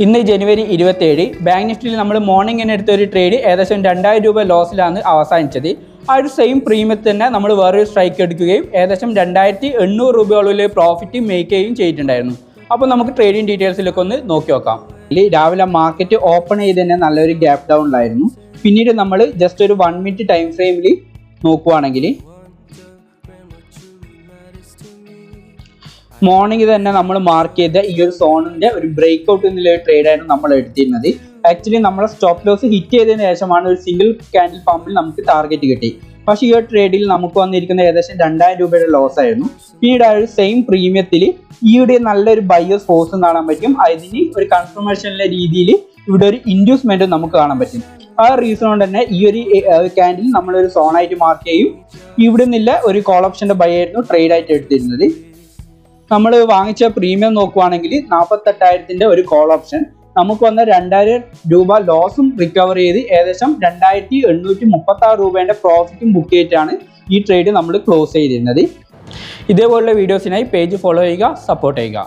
ഇന്ന് ജനുവരി 27 ബാങ്ക് നിഫ്റ്റിയിൽ നമ്മൾ മോർണിംഗിന് എടുത്ത ഒരു ട്രേഡ് ഏകദേശം 2000 രൂപ ലോസിലാണ് അവസാനിച്ചത്. ആ ഒരു സെയിം പ്രീമിയത്തിൽ തന്നെ നമ്മൾ വേറൊരു സ്ട്രൈക്ക് എടുക്കുകയും ഏകദേശം 2800 രൂപയോളം പ്രോഫിറ്റ് മേക്ക് ചെയ്യുകയും ചെയ്തിട്ടുണ്ടായിരുന്നു. അപ്പോൾ നമുക്ക് ട്രേഡിംഗ് ഡീറ്റെയിൽസിലൊക്കെ ഒന്ന് നോക്കി നോക്കാം. രാവിലെ മാർക്കറ്റ് ഓപ്പൺ ചെയ്ത് തന്നെ നല്ലൊരു ഗ്യാപ്പ് ഡൗണിലായിരുന്നു. പിന്നീട് നമ്മൾ ജസ്റ്റ് ഒരു 1 മിനിറ്റ് ടൈം ഫ്രെയിമിൽ നോക്കുവാണെങ്കിൽ മോർണിംഗ് തന്നെ നമ്മൾ മാർക്ക് ചെയ്ത ഈ ഒരു സോണിന്റെ ഒരു ബ്രേക്ക് ഔട്ട് എന്നുള്ള ട്രേഡായിരുന്നു നമ്മൾ എടുത്തിരുന്നത്. ആക്ച്വലി നമ്മളെ സ്റ്റോപ്പ് ലോസ് ഹിറ്റ് ചെയ്തതിന് ശേഷമാണ് ഒരു സിംഗിൾ ക്യാൻഡിൽ പമ്പിൽ നമുക്ക് ടാർഗറ്റ് കിട്ടി. പക്ഷേ ഈ ഒരു ട്രേഡിൽ നമുക്ക് വന്നിരിക്കുന്ന ഏകദേശം 2000 രൂപയുടെ ലോസ് ആയിരുന്നു. പിന്നീട് ആ ഒരു സെയിം പ്രീമിയത്തിൽ ഈയുടെ നല്ലൊരു ബയേഴ്സ് ഫോഴ്സ് കാണാൻ പറ്റും. അതിന് ഒരു കൺഫർമേഷനിലെ രീതിയിൽ ഇവിടെ ഒരു ഇൻഡ്യൂസ്മെന്റ് നമുക്ക് കാണാൻ പറ്റും. ആ റീസൺ കൊണ്ട് തന്നെ ഈ ഒരു ക്യാൻഡിൽ നമ്മളൊരു സോണായിട്ട് മാർക്ക് ചെയ്യും. ഇവിടെ നിന്നുള്ള ഒരു കോൾ ഓപ്ഷന്റെ ബൈ ആയിരുന്നു ട്രേഡ് ആയിട്ട് എടുത്തിരുന്നത്. നമ്മൾ വാങ്ങിച്ച പ്രീമിയം നോക്കുവാണെങ്കിൽ 48,000 ഒരു കോൾ ഓപ്ഷൻ നമുക്ക് വന്ന 2000 രൂപ ലോസും റിക്കവർ ചെയ്ത് ഏകദേശം 2836 രൂപേന്റെ പ്രോഫിറ്റും ബുക്ക് ചെയ്തിട്ടാണ് ഈ ട്രേഡ് നമ്മൾ ക്ലോസ് ചെയ്തിരുന്നത്. ഇതേപോലുള്ള വീഡിയോസിനായി പേജ് ഫോളോ ചെയ്യുക, സപ്പോർട്ട് ചെയ്യുക.